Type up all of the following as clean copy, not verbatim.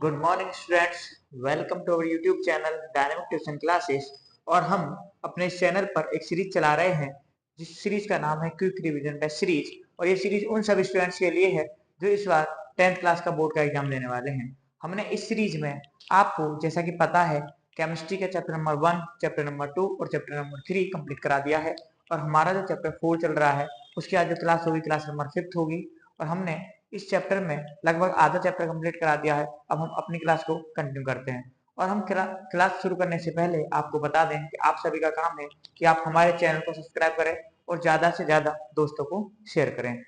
Good morning students. Welcome to our YouTube channel dynamic tuition classes. और हम अपने इस चैनल पर एक सीरीज चला रहे हैं जिस सीरीज का नाम है क्विक रिवीजन टेस्ट सीरीज। और ये सीरीज उन सभी स्टूडेंट्स के लिए है जो इस बार 10th क्लास का बोर्ड का एग्जाम देने वाले हैं। हमने इस सीरीज में आपको जैसा कि पता है केमिस्ट्री के चैप्टर नंबर 1, चैप्टर नंबर 2 और चैप्टर नंबर 3 कंप्लीट करा दिया है। और हमारा जो चैप्टर 4 चल रहा है उसकी आज जो क्लास होगी क्लास नंबर 5 होगी। और हमने इस चैप्टर में लगभग आधा चैप्टर कंप्लीट करा दिया है। अब हम अपनी क्लास को कंटिन्यू करते हैं। और हम क्लास शुरू करने से पहले आपको बता दें कि आप सभी का काम है कि आप हमारे चैनल को सब्सक्राइब करें और ज्यादा से ज्यादा दोस्तों को शेयर करें।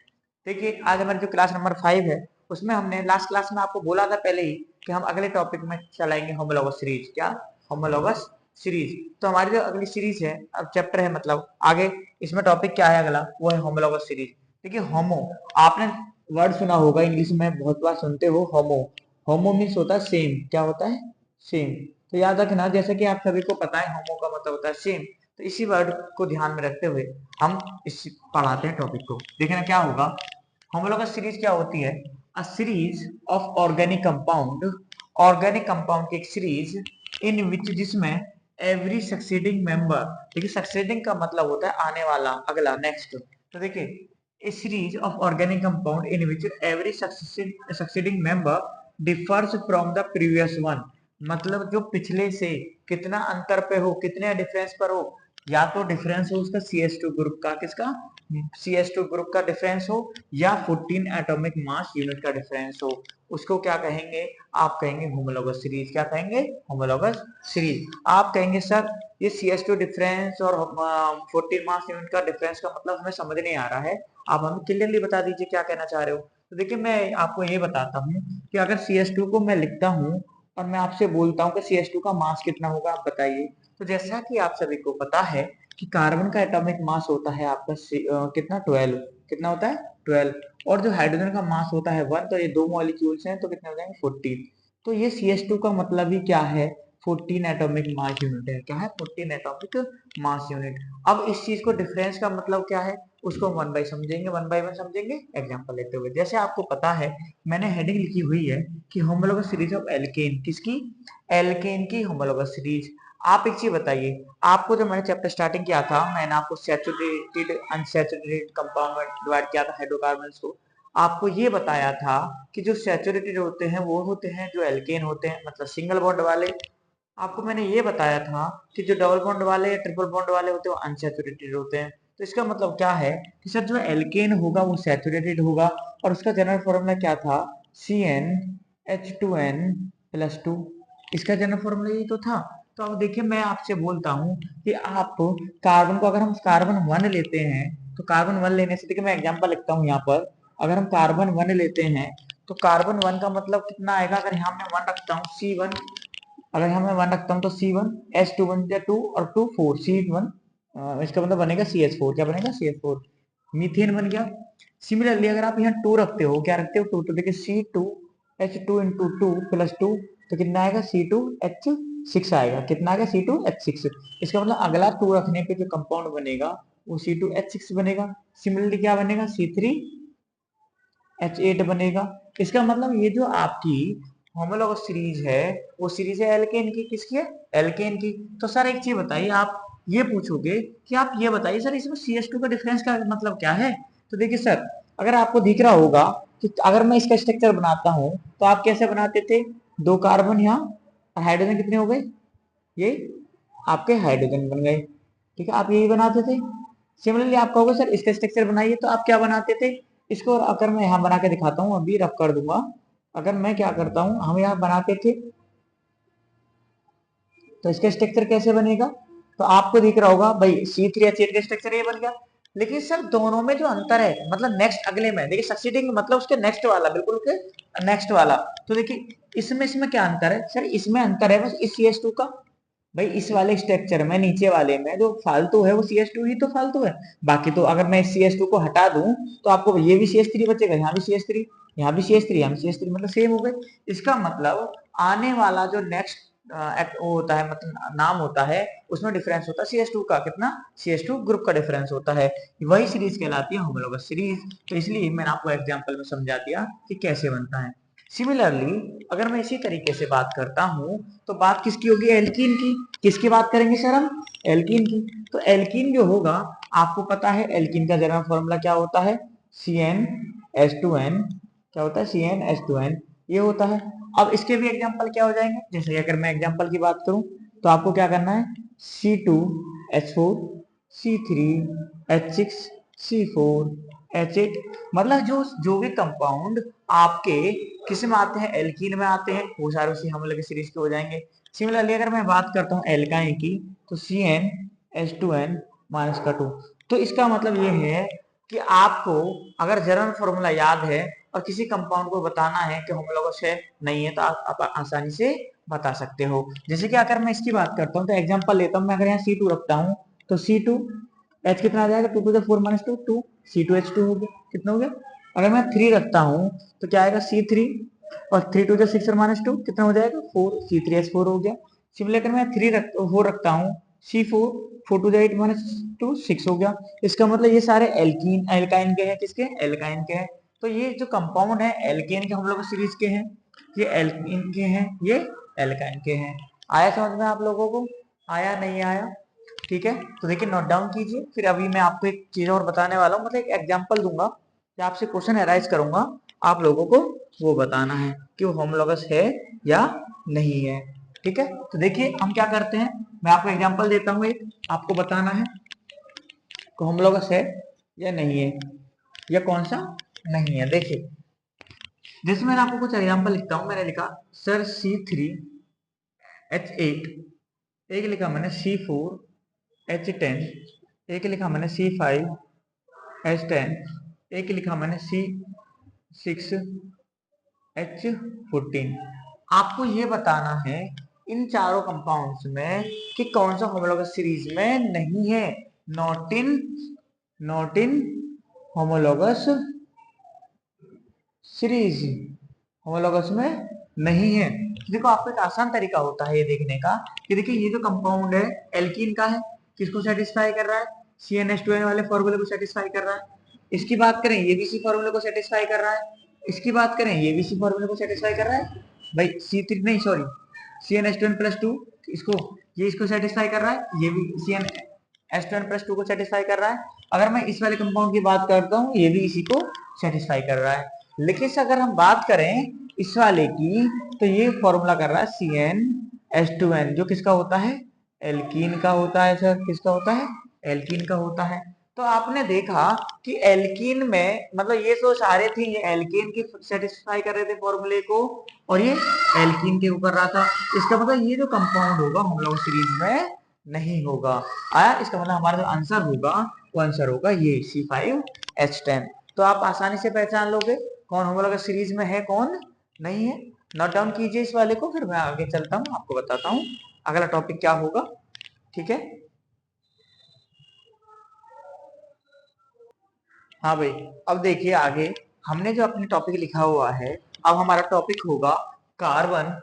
देखिए, आज हमारी जो क्लास नंबर 5 है उसमें हमने लास्ट क्लास में आपको बोला था पहले ही कि हम अगले टॉपिक में चलाएंगे होमोलॉगस सीरीज। क्या? Homologous series. तो हमारी जो अगली सीरीज है, अब चैप्टर है, मतलब आगे इसमें टॉपिक क्या है अगला, वो है होमोलॉगस सीरीज। देखिए, होमो आपने वर्ड सुना होगा, इंग्लिश में बहुत बार सुनते हो होमो। होमो मीन्स होता है सेम। क्या होता है? सेम। तो याद रखना, जैसे कि आप सभी को पता है होमो का मतलब होता है सेम। तो इसी वर्ड को ध्यान में रखते हुए हम इस पढ़ाते हैं टॉपिक को। देखना क्या होगा। होमोलॉगस सीरीज क्या होती है? A series of organic compound, organic compound की एक सीरीज इन विच, जिसमें एवरी सक्सीडिंग मेंबर, देखिए सक्सीडिंग का मतलब होता है आने वाला, अगला, नेक्स्ट। तो देखिए, a series of organic compound in which every succeeding member differs from the previous one। मतलब जो पिछले से कितना अंतर पे हो, कितने डिफरेंस पर हो। या तो डिफरेंस हो उसका CH2 ग्रुप का, किसका? CH2 ग्रुप का डिफरेंस हो, या 14 एटॉमिक मास यूनिट का डिफरेंस हो, उसको क्या कहेंगे? आप कहेंगे होमोलॉगस सीरीज। क्या कहेंगे? Homologous series. आप कहेंगे सर ये CH2 डिफरेंस और 14 मास यूनिट का डिफरेंस का मतलब हमें समझ नहीं आ रहा है, आप हमें क्लियरली बता दीजिए क्या कहना चाह रहे हो। तो देखिए, मैं आपको ये बताता हूँ कि अगर CH2 को मैं लिखता हूँ और मैं आपसे बोलता हूँ कि CH2 का मास कितना होगा, आप बताइए। तो जैसा कि आप सभी को पता है कि कार्बन का एटॉमिक मास होता है आपका कितना? 12। कितना होता है? 12। और जो हाइड्रोजन का मास होता है 1। तो ये दो मॉलिक्यूल्स हैं तो कितने हो जाएंगे? 14। तो ये CH2 का मतलब ही क्या है? 14 एटॉमिक मास यूनिट है। क्या है? 14 एटॉमिक मास यूनिट। अब इस चीज को डिफरेंस का मतलब क्या है उसको वन बाई समझेंगे, वन बाई वन समझेंगे एग्जांपल लेते हुए। जैसे आपको पता है, मैंने हेडिंग लिखी हुई है कि होमोलॉगस सीरीज ऑफ एल्केन। किसकी? एल्केन की होमोलॉगस सीरीज। आप एक चीज बताइए, आपको जो मैंने चैप्टर स्टार्टिंग किया था, मैंने आपको सैचुरेटेड अनसैचुरेटेड कंपाउंड में डिवाइड किया था हाइड्रोकार्बन्स को। आपको ये बताया था कि जो सैचुरेटेड होते हैं वो होते हैं जो एल्केन होते हैं, मतलब सिंगल बॉन्ड वाले। आपको मैंने ये बताया था कि जो डबल बॉन्ड वाले या ट्रिपल बॉन्ड वाले होते हैं वो अनसैचुरेटेड होते हैं। तो इसका मतलब क्या है कि सर जो एल्केन होगा वो सैचुरेटेड होगा। और उसका जनरल फॉर्मूला क्या था? CnH2n+2। इसका जनरल फॉर्मूला ये तो था। तो अब देखिए, मैं आपसे बोलता हूँ कि आप कार्बन को, अगर हम कार्बन 1 लेते हैं तो कार्बन 1 लेने से, देखिए मैं एग्जांपल लिखता हूँ यहाँ पर। अगर हम कार्बन 1 लेते हैं तो कार्बन 1 का मतलब कितना आएगा? अगर यहाँ मैं 1 रखता हूँ C1, अगर यहाँ मैं 1 रखता हूँ तो C1, H2 बन जाए 2 और 2 4, C1, इसका मतलब बनेगा CH4। क्या बनेगा? CH4। मीथेन बन गया। सिमिलरली अगर आप यहाँ 2 रखते हो, क्या रखते हो? 2, तो देखिए C2H2 इंटू 2 प्लस 2, तो कितना आएगा? C2H6 आएगा। कितना आएगा? C2H6। इसका मतलब अगला 2 रखने पे जो कंपाउंड बनेगा वो C2H6 बनेगा। सिमिलरली क्या बनेगा? C3H8 बनेगा। इसका मतलब ये जो आपकी होमोलॉगस सीरीज है वो सीरीज है एल्केन की। किसकी है? एल्केन की। तो सर एक चीज बताइए, आप ये पूछोगे कि आप ये बताइए सर इसमें CH2 का डिफरेंस का मतलब क्या है। तो देखिए सर, अगर आपको दिख रहा होगा कि अगर मैं इसका स्ट्रक्चर बनाता हूं तो आप कैसे बनाते थे? 2 कार्बन यहाँ और हाइड्रोजन कितने हो गए? ये आपके हाइड्रोजन बन गए। ठीक है, आप यही बनाते थे। सिमिलरली आप कहोगे सर इसका स्ट्रक्चर बनाइए, तो आप क्या बनाते थे? इसको अगर मैं यहाँ बना के दिखाता हूँ, अभी रफ कर दूंगा। अगर मैं क्या करता हूँ, हम यहाँ बनाते थे तो इसका स्ट्रक्चर कैसे बनेगा? तो आपको दिख रहा होगा भाई C3H8 का स्ट्रक्चर ये बन गया। लेकिन सर दोनों में जो अंतर है, मतलब नेक्स्ट अगले में, देखिए सक्सीडिंग मतलब उसके नेक्स्ट वाला, बिल्कुल के नेक्स्ट वाला। तो देखिए इसमें क्या अंतर है सर? इसमें अंतर है बस इस CH2 का। भाई इस वाले स्ट्रक्चर में, नीचे वाले में जो फालतू है वो CH2 ही तो फालतू है। बाकी तो अगर मैं CH2 को हटा दूं तो आपको ये भी CH3 बचेगा, यहाँ भी CH3, यहाँ भी CH3, यहाँ भी CH3, मतलब सेम हो गए। इसका मतलब आने वाला जो नेक्स्ट वो होता है, मतलब नाम होता है, उसमें डिफरेंस होता है CH2 का। कितना? CH2 ग्रुप का डिफरेंस होता है। वही सीरीज कहलाती है होमोलॉगस सीरीज। तो इसलिए मैंने आपको एग्जांपल में समझा दिया कि कैसे बनता है। सिमिलरली अगर मैं इसी तरीके से बात करता हूं तो बात किसकी होगी, एल्कीन की। किसकी बात करेंगे सर हम, एल्कीन की। तो एल्कीन जो होगा, आपको पता है एल्कीन का जनरल फॉर्मूला क्या होता है, CnH2n। क्या होता है, CnH2n, ये होता है। अब इसके भी एग्जांपल क्या हो जाएंगे, जैसे अगर मैं एग्जांपल की बात करूं तो आपको क्या करना है, C2H4 C3H6 C4H8, मतलब जो भी कंपाउंड आपके किस में आते हैं, एल्कीन में आते हैं, वो सारे उसी हम लोग की सीरीज के हो जाएंगे। सिमिलरली अगर मैं बात करता हूँ एल्काइन की तो CnH2n -2। तो इसका मतलब ये है कि आपको अगर जनरल फॉर्मूला याद है और किसी कंपाउंड को बताना है कि होमोलॉगस है नहीं है, तो आप आसानी से बता सकते हो। जैसे कि अगर मैं इसकी बात करता हूँ तो एग्जांपल लेता हूँ, मैं अगर यहाँ C2 रखता हूँ तो C2 H कितना आ जाएगा, 2 to the 4 - 2 2 C2H2 हो गया, कितना हो गया। अगर मैं 3 रखता हूँ तो क्या आएगा, C3 और 3 to the 6 और -2 कितना हो जाएगा, 4 C3H4 हो गया। सिमिलर अगर मैं 4 रखता हूँ, C4 4 to the 8 - 2 6 हो गया। इसका मतलब ये सारे एल्कीन एल्काइन के हैं, किसके, एल्काइन के हैं। तो ये जो कंपाउंड है एल्केन के हम लोग सीरीज के हैं, ये एल्कीन के हैं, ये एल्काइन के हैं। आया समझ में आप लोगों को, आया नहीं आया, ठीक है। तो देखिए नोट डाउन कीजिए, फिर अभी मैं आपको एक चीज और बताने वाला हूँ, मतलब एक एग्जांपल दूंगा या आपसे क्वेश्चन अराइज करूंगा, आप लोगों को वो बताना है कि वो होमोलॉगस है या नहीं है, ठीक है। तो देखिए हम क्या करते हैं, मैं आपको एग्जांपल देता हूँ, एक आपको बताना है कि होमोलॉगस है या नहीं है, या कौन सा नहीं है। देखिए जैसे मैंने आपको कुछ एग्जांपल लिखता हूँ, मैंने लिखा सर C3H8, एक लिखा मैंने C4H10, एक लिखा मैंने C5H10, एक लिखा मैंने C6H14। आपको ये बताना है इन चारों कंपाउंड्स में कि कौन सा होमोलॉगस सीरीज में नहीं है, not in homologous series, homologous में नहीं है। देखो आपको एक आसान तरीका होता है ये देखने का कि देखिए ये जो कंपाउंड है एल्कीन का है, किसको सेटिस्फाई कर रहा है, CnH2n वाले फॉर्मूले को सेटिस्फाई कर रहा है। इसकी बात करें ये भी इसी फॉर्मूले को सेटिस्फाई कर रहा है, इसकी बात करें ये भी इसी फॉर्मूले को सेटिस्फाई कर रहा है। भाई C3 नहीं सॉरी CnH2n+2, इसको ये इसको सेटिस्फाई कर रहा है, ये भी CnH2n+2 को सेटिस्फाई कर रहा है। अगर मैं इस वाले कंपाउंड की बात करता हूँ ये भी इसी को सेटिस्फाई कर रहा है। लेकिन अगर हम बात करें इस वाले की तो ये फॉर्मूला कर रहा है CnH2n, जो किसका होता है, एल्कीन का होता है सर, किसका होता है, एल्कीन का होता है। तो आपने देखा कि एल्कीन में मतलब ये तो सारे थे, ये एल्कीन की सेटिस्फाई कर रहे थे फॉर्मूले को और ये एल्कीन के ऊपर रहा था। इसका मतलब ये जो कंपाउंड होगा हम लोग सीरीज में नहीं होगा। आया, इसका मतलब हमारा जो आंसर होगा वो आंसर होगा ये C5H10। तो आप आसानी से पहचान लोगे कौन होमोलॉगस सीरीज में है कौन नहीं है। नोट डाउन कीजिए इस वाले को, फिर मैं आगे चलता हूँ, आपको बताता हूँ अगला टॉपिक क्या होगा, ठीक है। हाँ भाई, अब देखिए आगे हमने जो अपने टॉपिक लिखा हुआ है, अब हमारा टॉपिक होगा carbon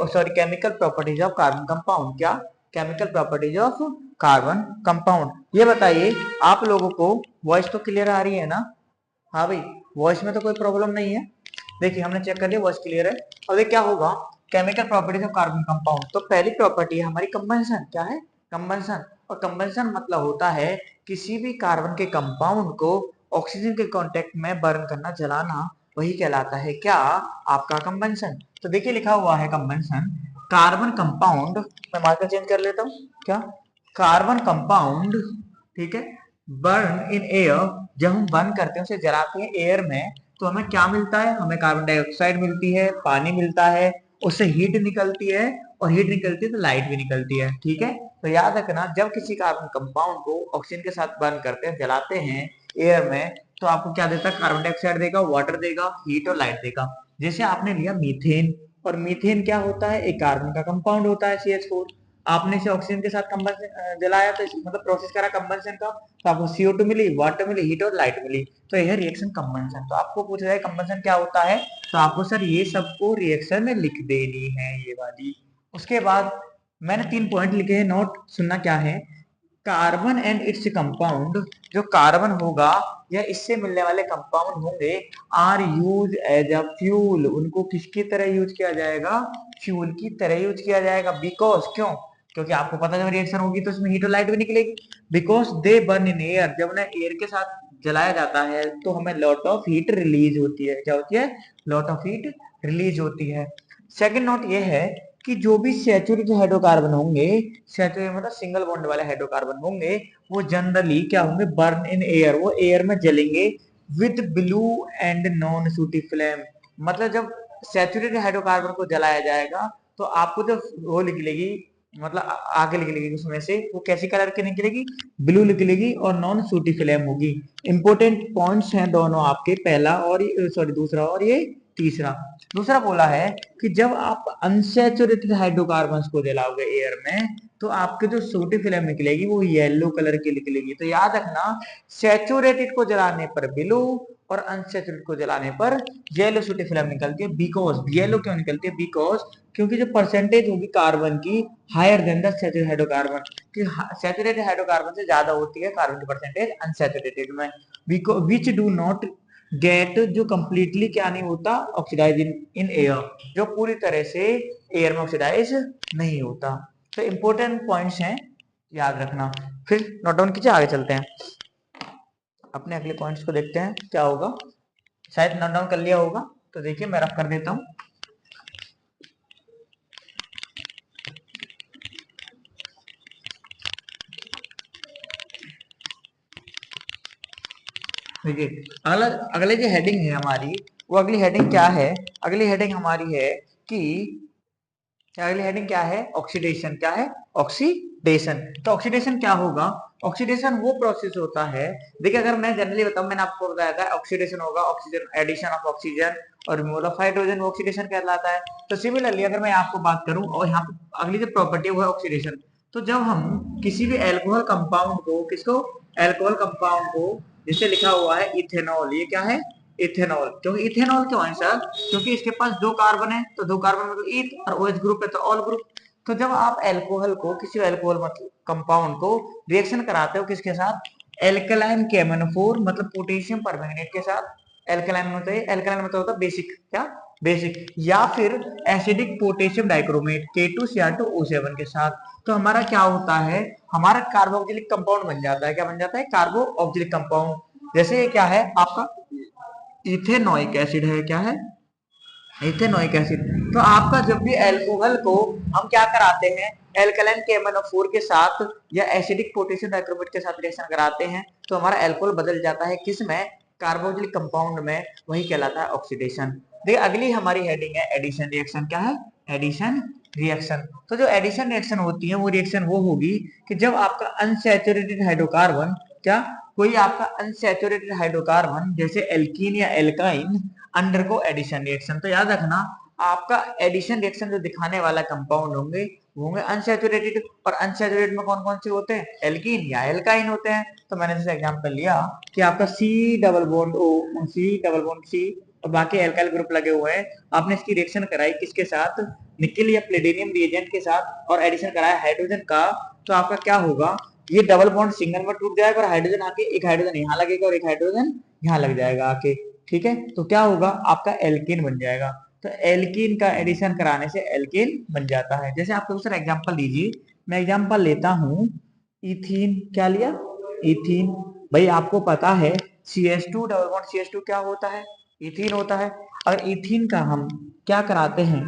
sorry chemical properties of carbon compound. क्या, chemical properties of carbon compound. ये बताइए आप लोगों को वॉइस तो क्लियर आ रही है ना, हाँ भाई वॉइस में तो कोई प्रॉब्लम नहीं है। देखिए हमने चेक कर लिया वॉइस क्लियर है। अब ये क्या होगा, chemical properties of carbon compound. तो पहली प्रॉपर्टी है हमारी कंबंशन, क्या है, कंबंशन। और कंबंशन मतलब होता है किसी भी कार्बन के कंपाउंड को ऑक्सीजन के कांटेक्ट में बर्न करना, जलाना, वही कहलाता है क्या, आपका कंबंशन। तो देखिए लिखा हुआ है कंबंशन, कार्बन कंपाउंड, मैं मार्कर चेंज कर लेता हूँ, क्या, कार्बन कंपाउंड, ठीक है, बर्न इन एयर, जब हम बर्न करते हैं उसे जलाते हैं एयर में, तो हमें क्या मिलता है, हमें कार्बन डाइऑक्साइड मिलती है, पानी मिलता है, उससे हीट निकलती है, और हीट निकलती है तो लाइट भी निकलती है, ठीक है। तो याद रखना जब किसी कार्बन कंपाउंड को ऑक्सीजन के साथ बर्न करते हैं, जलाते हैं एयर में, तो आपको क्या देता है, कार्बन डाइऑक्साइड देगा, वाटर देगा, हीट और लाइट देगा। जैसे आपने लिया मीथेन, और मीथेन क्या होता है, एक कार्बन का कंपाउंड होता है CH4। आपने इसे ऑक्सीजन के साथ कंबंशन जलाया तो मतलब प्रोसेस करा कंबंशन का, तो आपको CO2 मिली, वाटर मिली, हीट और लाइट मिली, तो यह रिएक्शन कंबंशन। तो आपको पूछ रहा है कंबंशन क्या होता है, तो आपको सर ये सबको रिएक्शन में लिख देनी है ये वाली। उसके बाद मैंने 3 पॉइंट लिखे हैं, नोट सुनना क्या है। कार्बन एंड इट्स कंपाउंड, जो कार्बन होगा या इससे मिलने वाले कंपाउंड होंगे, are use as a fuel, उनको किसकी तरह यूज किया जाएगा, फ्यूल की तरह यूज किया जाएगा। बिकॉज क्यों, क्योंकि आपको पता है जब रिएक्शन होगी तो इसमें हीट और लाइट भी निकलेगी। Because they burn in air, जब उन्हें एयर के साथ जलाया जाता है तो हमें लॉट ऑफ हीट रिलीज होती है। क्या होती है, लॉट ऑफ हीट रिलीज होती है। सेकंड नोट ये है कि जो भी सैचुरेटेड हाइड्रोकार्बन होंगे, सैचुरेटेड मतलब सिंगल बॉन्ड वाले हाइड्रोकार्बन होंगे, वो जनरली क्या होंगे, बर्न इन एयर, वो एयर में जलेंगे with blue and non sooty flame. मतलब जब सैचुरेटेड हाइड्रोकार्बन को जलाया जाएगा तो आपको जो वो निकलेगी, मतलब आगे निकलेगी उसमें से, वो कैसी कलर की निकलेगी, ब्लू निकलेगी और नॉन सूटी फ्लेम होगी। इंपॉर्टेंट पॉइंट्स हैं दोनों आपके, पहला और सॉरी दूसरा और ये तीसरा। दूसरा बोला है कि जब आप अनसैचुरेटेड हाइड्रोकार्बन्स को जलाओगे एयर में तो आपके जो सूटी फिल्म निकलेगी वो येलो कलर की निकलेगी। तो याद रखना, सैचुरेटेड को जलाने पर ब्लू और अनसैचुरेटेड को जलाने पर येलो सूटी फिल्म निकलती है। बिकॉज येलो क्यों निकलती है, बिकॉज क्योंकि जो परसेंटेज होगी कार्बन की higher than the saturated hydrocarbon, कि सैचुरेटेड हाइड्रोकार्बन से ज्यादा होती है कार्बन की परसेंटेज अनसैचुरेटेड में। विच डू नॉट गेट, जो कंप्लीटली क्या नहीं होता, ऑक्सीडाइज इन एयर, जो पूरी तरह से एयर में ऑक्सीडाइज नहीं होता। तो इंपॉर्टेंट पॉइंट्स हैं, याद रखना। फिर नोट डाउन कीजिए, आगे चलते हैं, अपने अगले पॉइंट्स को देखते हैं क्या होगा। शायद नोट डाउन कर लिया होगा, तो देखिए मैं रफ कर देता हूं। देखिए अगले जो हेडिंग है हमारी, वो अगली हेडिंग क्या है, अगली हेडिंग हमारी है कि अगली हेडिंग क्या है, ऑक्सीडेशन। क्या है, ऑक्सीडेशन। तो ऑक्सीडेशन क्या होगा, ऑक्सीडेशन वो प्रोसेस होता है, देखिए अगर मैं जनरली बताऊं, मैंने आपको बताया था ऑक्सीडेशन होगा ऑक्सीजन, एडिशन ऑफ ऑक्सीजन और रिमूवल ऑफ हाइड्रोजन, वो ऑक्सीडेशन कहलाता है। तो सिमिलरली अगर मैं आपको बात करूं, और यहाँ पे अगली जो प्रॉपर्टी है वो है ऑक्सीडेशन। तो जब हम किसी भी एल्कोहल कंपाउंड को, किसको, एल्कोहल कंपाउंड को, जिसे लिखा हुआ है इथेनॉल, ये क्या है, इथेनॉल। क्योंकि इथेनॉल क्यों है सर, क्योंकि इसके पास दो कार्बन है, तो दो कार्बन मतलब ईथ, और OH ग्रुप है तो ऑल ग्रुप। तो जब आप एल्कोहल को, किसी एल्कोहल मतलब कंपाउंड को रिएक्शन कराते हो किसके साथ, एल्कलाइन केमनोफोर मतलब पोटेशियम परमैंगनेट के साथ। एल्कलाइन होता है, एल्कलाइन मतलब होता है बेसिक, क्या, बेसिक, या फिर एसिडिक पोटेशियम डाइक्रोमेट K2Cr2O7 के साथ। तो हमारा क्या होता है, हमारा कार्बोक्सिलिक कंपाउंड बन जाता है। क्या बन जाता है, कार्बोक्सिलिक कंपाउंड। जैसे ये क्या है आपका, इथेनोइक एसिड है। क्या है, इथेनोइक एसिड। तो आपका जब भी अल्कोहल को हम क्या कराते हैं, एल्कलाइन KMnO4 के साथ या एसिडिक पोटेशियम डाइक्रोमेट के साथ रिएक्शन कराते हैं, तो हमारा अल्कोहल बदल जाता है किस में, कार्बोक्सिलिक कंपाउंड में, वही कहलाता है ऑक्सीडेशन। देखिए अगली हमारी हेडिंग है एडिशन रिएक्शन। क्या है, एडिशन रिएक्शन। तो जो एडिशन रिएक्शन होती है वो रिएक्शन वो होगी कि जब आपका अनसैचुरेटेड हाइड्रोकार्बन, क्या, कोई आपका अनसैचुरेटेड हाइड्रोकार्बन जैसे एल्कीन या एल्काइन अंडरगो एडिशन रिएक्शन। तो याद रखना, आपका एडिशन रिएक्शन जो दिखाने वाला कंपाउंड होंगे वो होंगे अनसैचुरेटेड, और अनसैचुरेटेड में कौन कौन से होते हैं, एल्कीन या एल्काइन होते हैं। तो मैंने जैसे एग्जांपल लिया कि आपका C double bond O, C double bond C और बाकी एल्काइल ग्रुप लगे हुए हैं, आपने इसकी रिएक्शन कराई किसके साथ, निकेल या प्लेटिनियम रिएजेंट के साथ, और एडिशन कराया हाइड्रोजन का। तो आपका क्या होगा, ये डबल बॉन्ड सिंगल में टूट जाएगा और हाइड्रोजन आके, एक हाइड्रोजन यहाँ लगेगा और एक हाइड्रोजन यहाँ लग जाएगा आके। ठीक है, तो क्या होगा, आपका एल्कीन बन जाएगा। तो एल्कीन का एडिशन कराने से एल्कीन बन जाता है। जैसे आपको दूसरा एग्जांपल लीजिए, मैं एग्जांपल लेता हूं इथीन। क्या लिया, इथीन। भाई आपको पता है CH2 डबल बॉन्ड CH2 क्या होता है, इथीन होता है। अगर इथीन का हम क्या कराते हैं,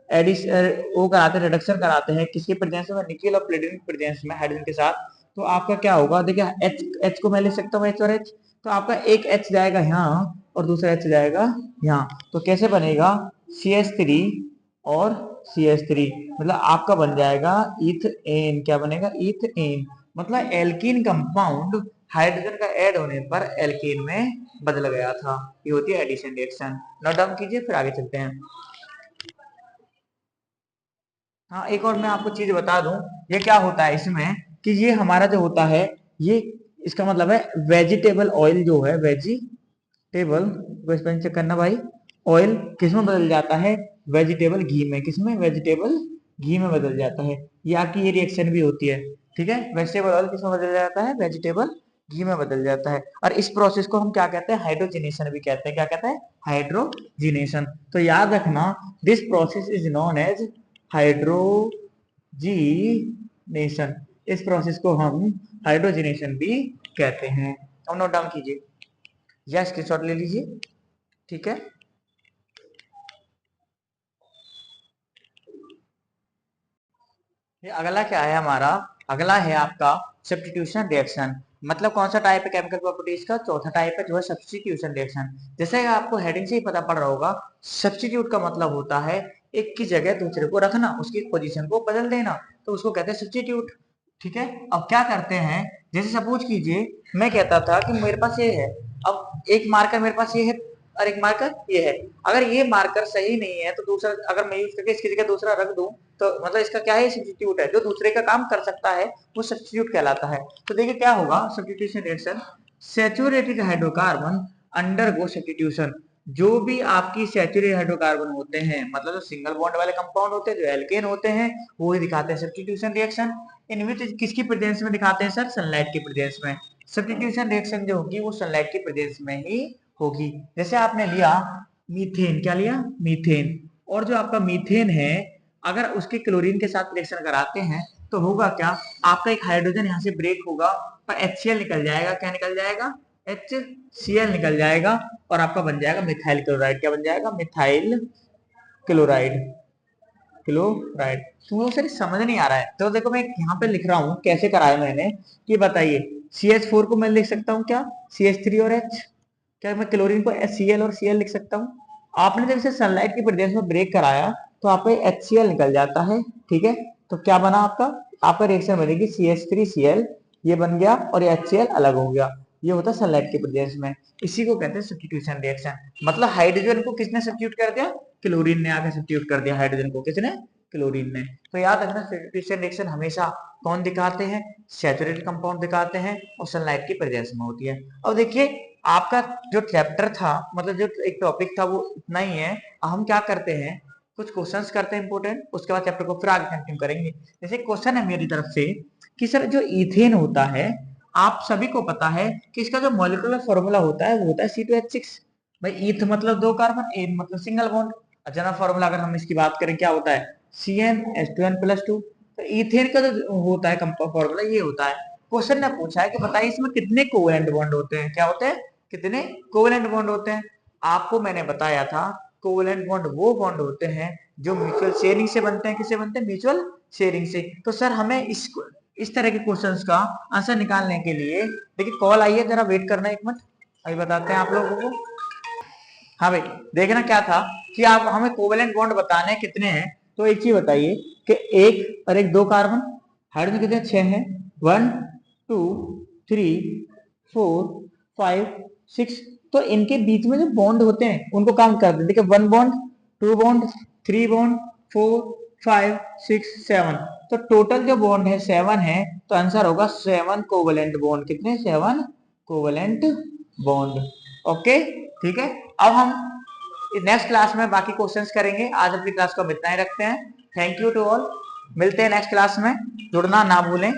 एडिशन वो कराते हैं, रिडक्शन कराते हैं किसके प्रेजेंस में, निकेल और प्लेटिनम प्रेजेंस में हाइड्रोजन के साथ। तो आपका क्या होगा, देखिए H को मैं ले सकता हूँ H और H, तो आपका एक H जाएगा यहाँ और दूसरा H जाएगा यहाँ। तो कैसे बनेगा, CH3 और CH3, मतलब आपका बन जाएगा इथेन। क्या बनेगा, इथेन। मतलब एल्कीन कंपाउंड हाइड्रोजन का ऐड होने पर एल्कीन में बदल गया था। ये होती है एडिशन रिएक्शन। नोट डाउन कीजिए, फिर आगे चलते हैं। हाँ एक और मैं आपको चीज बता दूं, ये क्या होता है इसमें, कि ये हमारा जो होता है, ये इसका मतलब है वेजिटेबल ऑयल जो है, वेजिटेबल, चेक करना भाई, ऑयल किसमें बदल जाता है, वेजिटेबल घी में। किसमें, वेजिटेबल घी में बदल जाता है। ये आपकी ये रिएक्शन भी होती है, ठीक है। वेजिटेबल ऑयल किसमें बदल जाता है, वेजिटेबल घी में बदल जाता है। और इस प्रोसेस को हम क्या कहते हैं, हाइड्रोजिनेशन भी कहते हैं। क्या कहते हैं, हाइड्रोजिनेशन। तो याद रखना, this process is known as hydrogenation. इस प्रोसेस को हम हाइड्रोजिनेशन भी कहते हैं। अब नोट डाउन कीजिए या स्क्रीनशॉट ले लीजिए, ठीक है। ये अगला क्या है हमारा, अगला है आपका सब्स्टिट्यूशन रिएक्शन। मतलब कौन सा टाइप है केमिकल प्रॉपर्टीज का, चौथा टाइप है जो है सब्स्टिट्यूशन रिएक्शन। जैसे आपको हेडिंग से ही पता पड़ रहा होगा, सब्स्टिट्यूट का मतलब होता है एक की जगह दूसरे को रखना, उसकी पोजीशन को बदल देना, तो उसको कहते हैं सब्स्टिट्यूट, ठीक है। अब क्या करते हैं, जैसे सपोज कीजिए मैं कहता था कि मेरे पास ये है, अब एक मार्कर मेरे पास ये है और एक मार्कर ये है। अगर ये मार्कर सही नहीं है तो दूसरा अगर मैं यूज करके इसकी जगह दूसरा रख दूं, तो मतलब इसका क्या है, सब्स्टिट्यूट है। जो दूसरे का काम कर सकता है वो सब्स्टिट्यूट कहलाता है। तो देखिए क्या होगा substitution reaction, saturated hydrocarbon undergo substitution. जो भी आपकी सैचुरेटेड हाइड्रोकार्बन होते हैं, मतलब जो सिंगल बॉन्ड वाले कंपाउंड होते हैं, जो एल्केन होते हैं, वो ही दिखाते हैं सब्स्टिट्यूशन रिएक्शन। इनमें किसकी प्रेजेंस में दिखाते हैं सर, सनलाइट की प्रेजेंस में। सब्स्टिट्यूशन रिएक्शन जो होगी वो सनलाइट की प्रेजेंस में ही होगी। जैसे आपने लिया मीथेन, क्या लिया, मीथेन। और जो आपका मीथेन है, अगर उसके क्लोरीन के साथ रिएक्शन कराते हैं तो होगा क्या, आपका एक हाइड्रोजन यहाँ से ब्रेक होगा और HCl निकल जाएगा। क्या निकल जाएगा, HCl निकल जाएगा और आपका बन जाएगा मिथाइल क्लोराइड। क्या बन जाएगा, मिथाइल क्लोराइड, क्लोराइड। तो सर समझ नहीं आ रहा है, तो देखो मैं यहाँ पे लिख रहा हूँ कैसे कराया मैंने, कि बताइए CH4 को मैं लिख सकता हूँ क्या, CH3 और H। क्या मैं क्लोरीन को Cl और Cl लिख सकता हूँ। आपने जब इसे सनलाइट की प्रेजेंस में ब्रेक कराया तो आपका HCl निकल जाता है, ठीक है। तो क्या बना आपका रिएक्शन बनेगी CH3Cl, ये बन गया और ये HCl अलग हो गया। ये होता है सनलाइट की प्रेजेंस में। इसी को कहते हैं सब्स्टिट्यूशन रिएक्शन। मतलब हाइड्रोजन को किसने सब्स्टिट्यूट कर दिया, क्लोरीन ने आके सब्स्टिट्यूट कर दिया हाइड्रोजन को, किसने, क्लोरीन ने। तो याद रखना सब्स्टिट्यूशन रिएक्शन हमेशा कौन दिखाते हैं, सैचुरेटेड कंपाउंड दिखाते हैं और सनलाइट की प्रेजेंस में होती है। अब देखिए आपका जो चैप्टर था, मतलब जो एक टॉपिक था वो इतना ही है। हम क्या करते हैं, कुछ क्वेश्चंस करते हैं इंपोर्टेंट, उसके बाद चैप्टर को फिर आगे कंटिन्यू करेंगे। जैसे क्वेश्चन है मेरी तरफ से कि सर जो इथेन होता है, आप सभी को पता है कि इसका जो मॉलिक्यूलर फॉर्मूला होता है वो होता है C2H6। भाई ईथ मतलब दो कार्बन, एन मतलब सिंगल बॉन्ड। जनरल फॉर्मूला अगर हम इसकी बात करें क्या होता है, CnH2n+2। तो इथेन का जो होता है फॉर्मूला ये होता है। क्वेश्चन ने पूछा है कि बताइए इसमें कितने कोवेलेंट बॉन्ड होते हैं, क्या होते हैं, कितने कोवेलेंट बॉन्ड होते हैं। आपको मैंने बताया था कोवेलेंट बॉन्ड वो बॉन्ड होते हैं जो म्यूचुअल शेयरिंग से बनते हैं। किससे बनते हैं, म्यूचुअल शेयरिंग से। तो सर हमें इस तरह के क्वेश्चंस का आंसर निकालने के लिए, देखिए कॉल आई है, जरा वेट करना एक मिनट, अभी बताते हैं आप लोगों को। हाँ भाई, देखना क्या था कि आप हमें कोवेलेंट बॉन्ड बताने कितने हैं। तो एक चीज बताइए कि एक और एक दो कार्बन, हाइड्रोजन कितने, 6 हैं। 1 2 3 4 5 6। तो इनके बीच में जो बॉन्ड होते हैं उनको काउंट कर दे। देखिए 1 बॉन्ड, 2 बॉन्ड, 3 बॉन्ड, 4 5 6 7। तो टोटल जो बॉन्ड है 7 है। तो आंसर होगा 7 कोवेलेंट बॉन्ड। कितने, 7 कोवेलेंट बॉन्ड। ओके, ठीक है। अब हम नेक्स्ट क्लास में बाकी क्वेश्चंस करेंगे। आज अपनी क्लास को हम इतना ही रखते हैं। थैंक यू टू ऑल, मिलते हैं नेक्स्ट क्लास में, जुड़ना ना भूलें।